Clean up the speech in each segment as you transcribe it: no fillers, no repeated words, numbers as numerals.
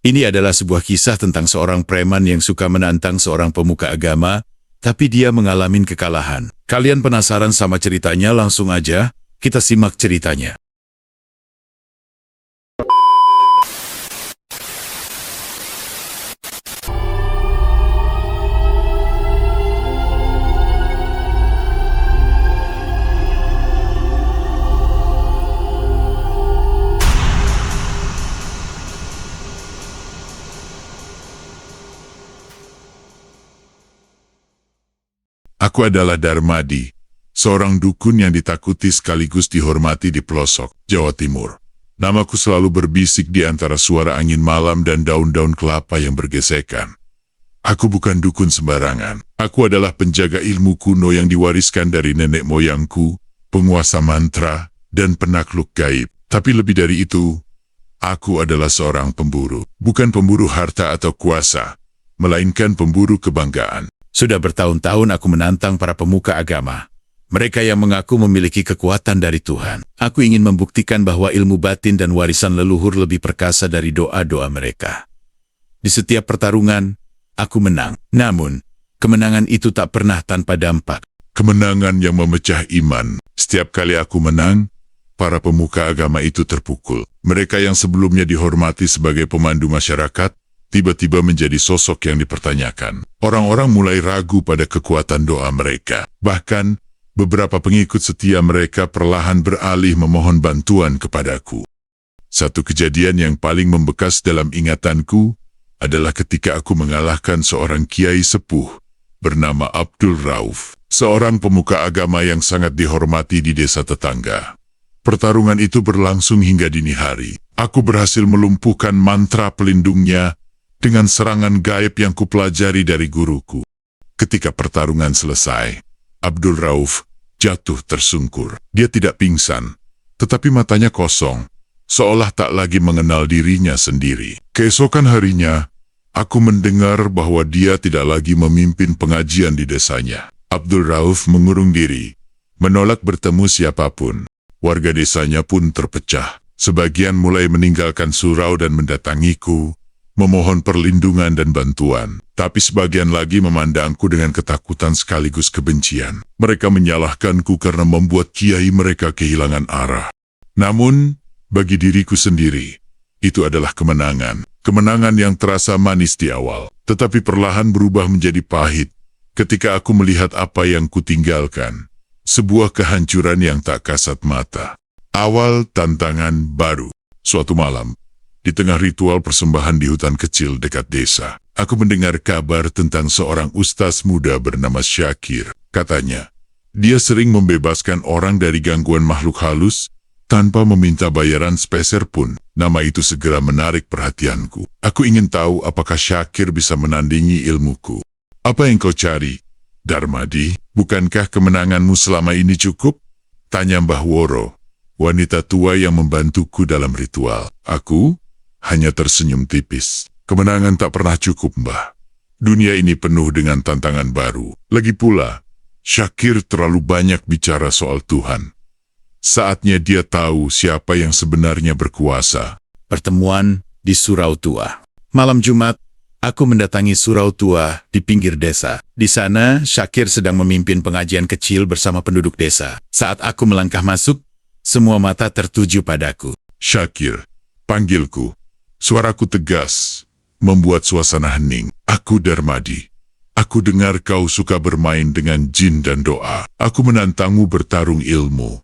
Ini adalah sebuah kisah tentang seorang preman yang suka menantang seorang pemuka agama, tapi dia mengalami kekalahan. Kalian penasaran sama ceritanya? Langsung aja, kita simak ceritanya. Aku adalah Darmadi, seorang dukun yang ditakuti sekaligus dihormati di pelosok, Jawa Timur. Namaku selalu berbisik di antara suara angin malam dan daun-daun kelapa yang bergesekan. Aku bukan dukun sembarangan. Aku adalah penjaga ilmu kuno yang diwariskan dari nenek moyangku, penguasa mantra, dan penakluk gaib. Tapi lebih dari itu, aku adalah seorang pemburu. Bukan pemburu harta atau kuasa, melainkan pemburu kebanggaan. Sudah bertahun-tahun aku menantang para pemuka agama. Mereka yang mengaku memiliki kekuatan dari Tuhan. Aku ingin membuktikan bahwa ilmu batin dan warisan leluhur lebih perkasa dari doa-doa mereka. Di setiap pertarungan, aku menang. Namun, kemenangan itu tak pernah tanpa dampak. Kemenangan yang memecah iman. Setiap kali aku menang, para pemuka agama itu terpukul. Mereka yang sebelumnya dihormati sebagai pemandu masyarakat, tiba-tiba menjadi sosok yang dipertanyakan. Orang-orang mulai ragu pada kekuatan doa mereka. Bahkan, beberapa pengikut setia mereka perlahan beralih memohon bantuan kepadaku. Satu kejadian yang paling membekas dalam ingatanku adalah ketika aku mengalahkan seorang kiai sepuh bernama Abdul Rauf, seorang pemuka agama yang sangat dihormati di desa tetangga. Pertarungan itu berlangsung hingga dini hari. Aku berhasil melumpuhkan mantra pelindungnya dengan serangan gaib yang kupelajari dari guruku. Ketika pertarungan selesai, Abdul Rauf jatuh tersungkur. Dia tidak pingsan, tetapi matanya kosong, seolah tak lagi mengenal dirinya sendiri. Keesokan harinya, aku mendengar bahwa dia tidak lagi memimpin pengajian di desanya. Abdul Rauf mengurung diri, menolak bertemu siapapun. Warga desanya pun terpecah. Sebagian mulai meninggalkan surau dan mendatangiku, memohon perlindungan dan bantuan, tapi sebagian lagi memandangku dengan ketakutan sekaligus kebencian. Mereka menyalahkanku karena membuat kiai mereka kehilangan arah. Namun, bagi diriku sendiri, itu adalah kemenangan. Kemenangan yang terasa manis di awal, tetapi perlahan berubah menjadi pahit ketika aku melihat apa yang kutinggalkan. Sebuah kehancuran yang tak kasat mata. Awal tantangan baru. Suatu malam, di tengah ritual persembahan di hutan kecil dekat desa, aku mendengar kabar tentang seorang ustaz muda bernama Syakir. Katanya, dia sering membebaskan orang dari gangguan makhluk halus tanpa meminta bayaran sepeser pun. Nama itu segera menarik perhatianku. Aku ingin tahu apakah Syakir bisa menandingi ilmuku. Apa yang kau cari, Darmadi? Bukankah kemenanganmu selama ini cukup? Tanya Mbah Woro, wanita tua yang membantuku dalam ritual. Aku hanya tersenyum tipis. Kemenangan tak pernah cukup, Mbah. Dunia ini penuh dengan tantangan baru. Lagi pula, Syakir terlalu banyak bicara soal Tuhan. Saatnya dia tahu siapa yang sebenarnya berkuasa. Pertemuan di Surau Tua. Malam Jumat, aku mendatangi Surau Tua di pinggir desa. Di sana, Syakir sedang memimpin pengajian kecil bersama penduduk desa. Saat aku melangkah masuk, semua mata tertuju padaku. Syakir, panggilku. Suaraku tegas, membuat suasana hening. Aku Darmadi. Aku dengar kau suka bermain dengan jin dan doa. Aku menantangmu bertarung ilmu.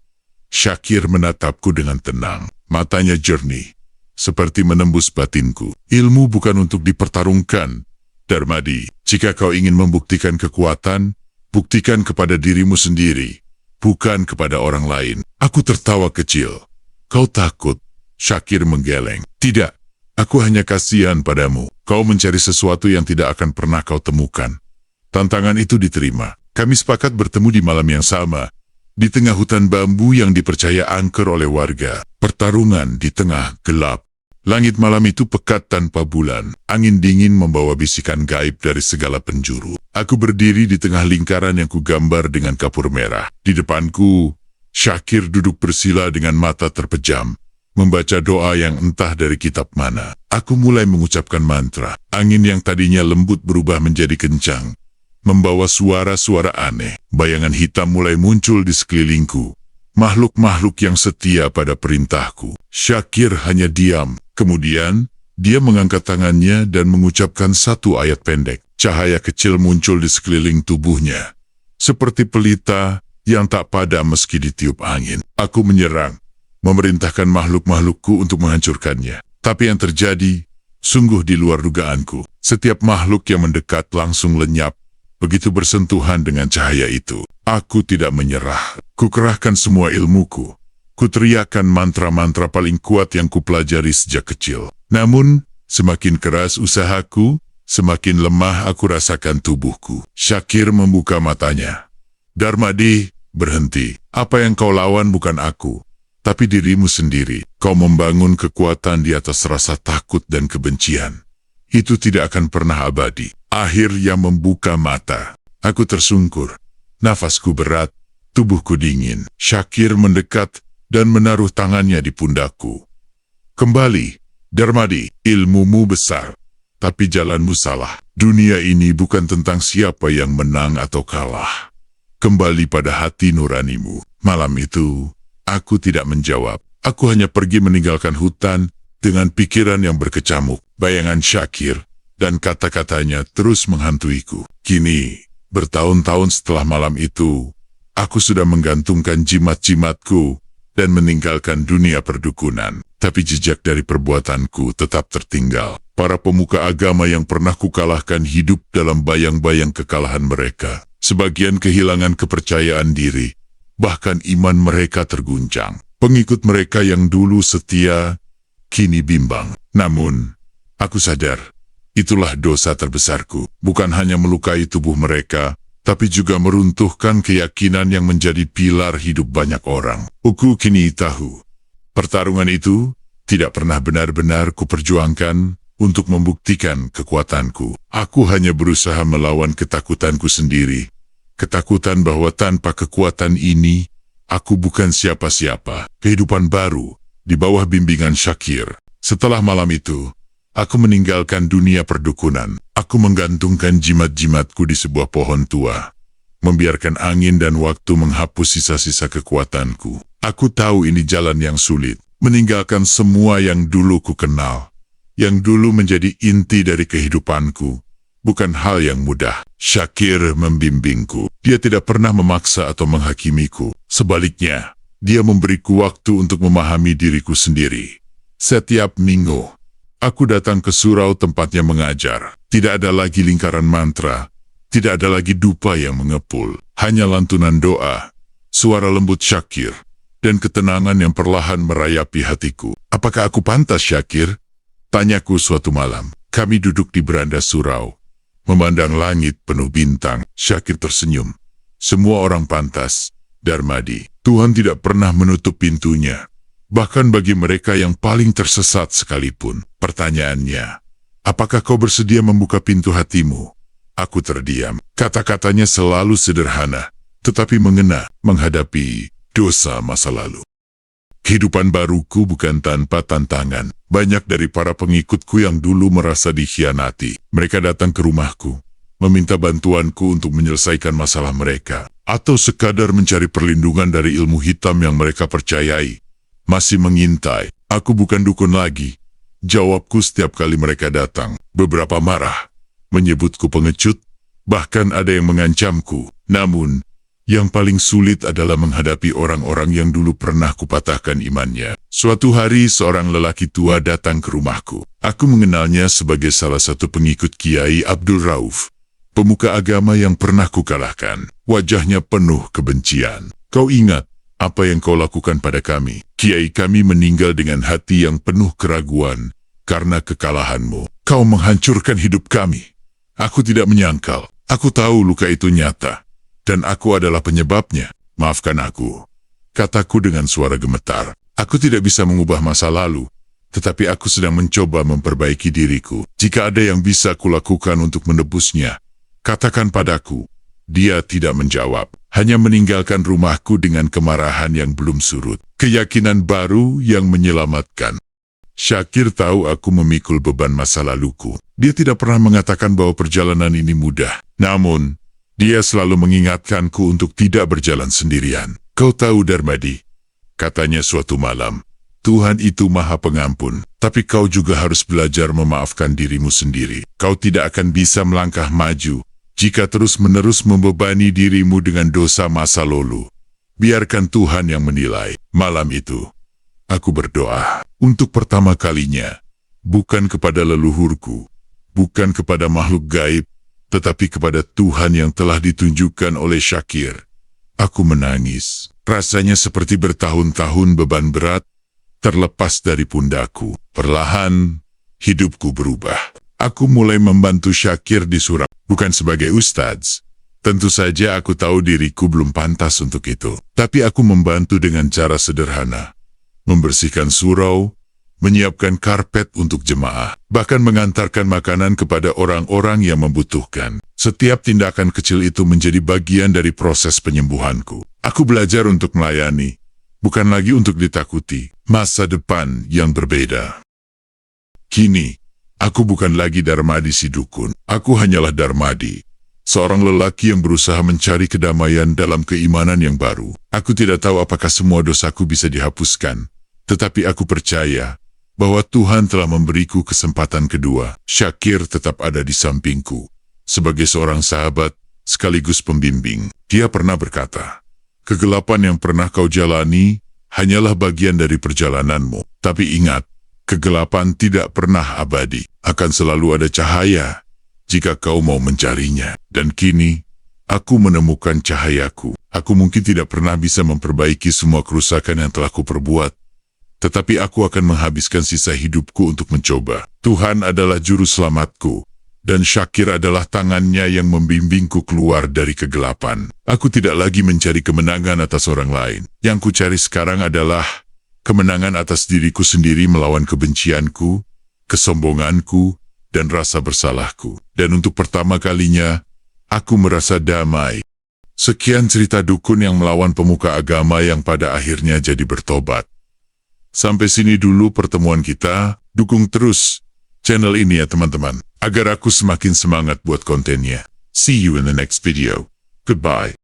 Syakir menatapku dengan tenang. Matanya jernih, seperti menembus batinku. Ilmu bukan untuk dipertarungkan, Darmadi. Jika kau ingin membuktikan kekuatan, buktikan kepada dirimu sendiri, bukan kepada orang lain. Aku tertawa kecil. Kau takut? Syakir menggeleng. Tidak. Aku hanya kasihan padamu. Kau mencari sesuatu yang tidak akan pernah kau temukan. Tantangan itu diterima. Kami sepakat bertemu di malam yang sama, di tengah hutan bambu yang dipercaya angker oleh warga. Pertarungan di tengah gelap. Langit malam itu pekat tanpa bulan. Angin dingin membawa bisikan gaib dari segala penjuru. Aku berdiri di tengah lingkaran yang kugambar dengan kapur merah. Di depanku, Syakir duduk bersila dengan mata terpejam, membaca doa yang entah dari kitab mana. Aku mulai mengucapkan mantra. Angin yang tadinya lembut berubah menjadi kencang, membawa suara-suara aneh. Bayangan hitam mulai muncul di sekelilingku. Makhluk-makhluk yang setia pada perintahku. Syakir hanya diam. Kemudian, dia mengangkat tangannya dan mengucapkan satu ayat pendek. Cahaya kecil muncul di sekeliling tubuhnya, seperti pelita yang tak padam meski ditiup angin. Aku menyerang, memerintahkan makhluk-makhlukku untuk menghancurkannya. Tapi yang terjadi sungguh di luar dugaanku. Setiap makhluk yang mendekat langsung lenyap begitu bersentuhan dengan cahaya itu. Aku tidak menyerah. Kukerahkan semua ilmuku. Kuteriakkan mantra-mantra paling kuat yang kupelajari sejak kecil. Namun, semakin keras usahaku, semakin lemah aku rasakan tubuhku. Syakir membuka matanya. Darmadi, berhenti. Apa yang kau lawan bukan aku, tapi dirimu sendiri. Kau membangun kekuatan di atas rasa takut dan kebencian. Itu tidak akan pernah abadi. Akhirnya membuka mata. Aku tersungkur. Nafasku berat, tubuhku dingin. Syakir mendekat dan menaruh tangannya di pundakku. Kembali, Darmadi, ilmumu besar, tapi jalanmu salah. Dunia ini bukan tentang siapa yang menang atau kalah. Kembali pada hati nuranimu. Malam itu, aku tidak menjawab. Aku hanya pergi meninggalkan hutan dengan pikiran yang berkecamuk. Bayangan Syakir dan kata-katanya terus menghantuiku. Kini, bertahun-tahun setelah malam itu, aku sudah menggantungkan jimat-jimatku dan meninggalkan dunia perdukunan. Tapi jejak dari perbuatanku tetap tertinggal. Para pemuka agama yang pernah kukalahkan hidup dalam bayang-bayang kekalahan mereka. Sebagian kehilangan kepercayaan diri, bahkan iman mereka terguncang. Pengikut mereka yang dulu setia, kini bimbang. Namun, aku sadar, itulah dosa terbesarku. Bukan hanya melukai tubuh mereka, tapi juga meruntuhkan keyakinan yang menjadi pilar hidup banyak orang. Aku kini tahu, pertarungan itu tidak pernah benar-benar kuperjuangkan untuk membuktikan kekuatanku. Aku hanya berusaha melawan ketakutanku sendiri. Ketakutan bahwa tanpa kekuatan ini, aku bukan siapa-siapa. Kehidupan baru di bawah bimbingan Syakir. Setelah malam itu, aku meninggalkan dunia perdukunan. Aku menggantungkan jimat-jimatku di sebuah pohon tua, membiarkan angin dan waktu menghapus sisa-sisa kekuatanku. Aku tahu ini jalan yang sulit, meninggalkan semua yang dulu ku kenal, yang dulu menjadi inti dari kehidupanku, bukan hal yang mudah. Syakir membimbingku. Dia tidak pernah memaksa atau menghakimiku. Sebaliknya, dia memberiku waktu untuk memahami diriku sendiri. Setiap minggu, aku datang ke surau tempatnya mengajar. Tidak ada lagi lingkaran mantra, tidak ada lagi dupa yang mengepul. Hanya lantunan doa, suara lembut Syakir, dan ketenangan yang perlahan merayapi hatiku. Apakah aku pantas, Syakir? Tanyaku suatu malam. Kami duduk di beranda surau, memandang langit penuh bintang. Syakir tersenyum. Semua orang pantas, Darmadi. Tuhan tidak pernah menutup pintunya, bahkan bagi mereka yang paling tersesat sekalipun. Pertanyaannya, apakah kau bersedia membuka pintu hatimu? Aku terdiam. Kata-katanya selalu sederhana, tetapi mengena menghadapi dosa masa lalu. Kehidupan baruku bukan tanpa tantangan. Banyak dari para pengikutku yang dulu merasa dikhianati. Mereka datang ke rumahku, meminta bantuanku untuk menyelesaikan masalah mereka, atau sekadar mencari perlindungan dari ilmu hitam yang mereka percayai. Masih mengintai. Aku bukan dukun lagi, jawabku setiap kali mereka datang. Beberapa marah, menyebutku pengecut, bahkan ada yang mengancamku. Namun, yang paling sulit adalah menghadapi orang-orang yang dulu pernah kupatahkan imannya. Suatu hari seorang lelaki tua datang ke rumahku. Aku mengenalnya sebagai salah satu pengikut Kiai Abdul Rauf, pemuka agama yang pernah kukalahkan. Wajahnya penuh kebencian. Kau ingat apa yang kau lakukan pada kami? Kiai kami meninggal dengan hati yang penuh keraguan karena kekalahanmu. Kau menghancurkan hidup kami. Aku tidak menyangkal. Aku tahu luka itu nyata, dan aku adalah penyebabnya. Maafkan aku, kataku dengan suara gemetar. Aku tidak bisa mengubah masa lalu, tetapi aku sedang mencoba memperbaiki diriku. Jika ada yang bisa kulakukan untuk menebusnya, katakan padaku. Dia tidak menjawab, hanya meninggalkan rumahku dengan kemarahan yang belum surut. Keyakinan baru yang menyelamatkan. Syakir tahu aku memikul beban masa laluku. Dia tidak pernah mengatakan bahwa perjalanan ini mudah. Namun, dia selalu mengingatkanku untuk tidak berjalan sendirian. Kau tahu Darmadi, katanya suatu malam, Tuhan itu Maha Pengampun, tapi kau juga harus belajar memaafkan dirimu sendiri. Kau tidak akan bisa melangkah maju jika terus-menerus membebani dirimu dengan dosa masa lalu. Biarkan Tuhan yang menilai. Malam itu, aku berdoa untuk pertama kalinya, bukan kepada leluhurku, bukan kepada makhluk gaib, tetapi kepada Tuhan yang telah ditunjukkan oleh Syakir. Aku menangis. Rasanya seperti bertahun-tahun beban berat terlepas dari pundakku. Perlahan, hidupku berubah. Aku mulai membantu Syakir di Surab, bukan sebagai ustadz. Tentu saja aku tahu diriku belum pantas untuk itu. Tapi aku membantu dengan cara sederhana. Membersihkan surau, menyiapkan karpet untuk jemaah, bahkan mengantarkan makanan kepada orang-orang yang membutuhkan. Setiap tindakan kecil itu menjadi bagian dari proses penyembuhanku. Aku belajar untuk melayani, bukan lagi untuk ditakuti. Masa depan yang berbeda. Kini, aku bukan lagi Darmadi si dukun. Aku hanyalah Darmadi, seorang lelaki yang berusaha mencari kedamaian dalam keimanan yang baru. Aku tidak tahu apakah semua dosaku bisa dihapuskan, tetapi aku percaya bahwa Tuhan telah memberiku kesempatan kedua. Syakir tetap ada di sampingku, sebagai seorang sahabat sekaligus pembimbing. Dia pernah berkata, kegelapan yang pernah kau jalani hanyalah bagian dari perjalananmu. Tapi ingat, kegelapan tidak pernah abadi. Akan selalu ada cahaya jika kau mau mencarinya. Dan kini, aku menemukan cahayaku. Aku mungkin tidak pernah bisa memperbaiki semua kerusakan yang telah kuperbuat, tetapi aku akan menghabiskan sisa hidupku untuk mencoba. Tuhan adalah juru selamatku, dan Syakir adalah tangannya yang membimbingku keluar dari kegelapan. Aku tidak lagi mencari kemenangan atas orang lain. Yang ku cari sekarang adalah kemenangan atas diriku sendiri melawan kebencianku, kesombonganku, dan rasa bersalahku. Dan untuk pertama kalinya, aku merasa damai. Sekian cerita dukun yang melawan pemuka agama yang pada akhirnya jadi bertobat. Sampai sini dulu pertemuan kita. Dukung terus channel ini ya teman-teman, agar aku semakin semangat buat kontennya. See you in the next video. Goodbye.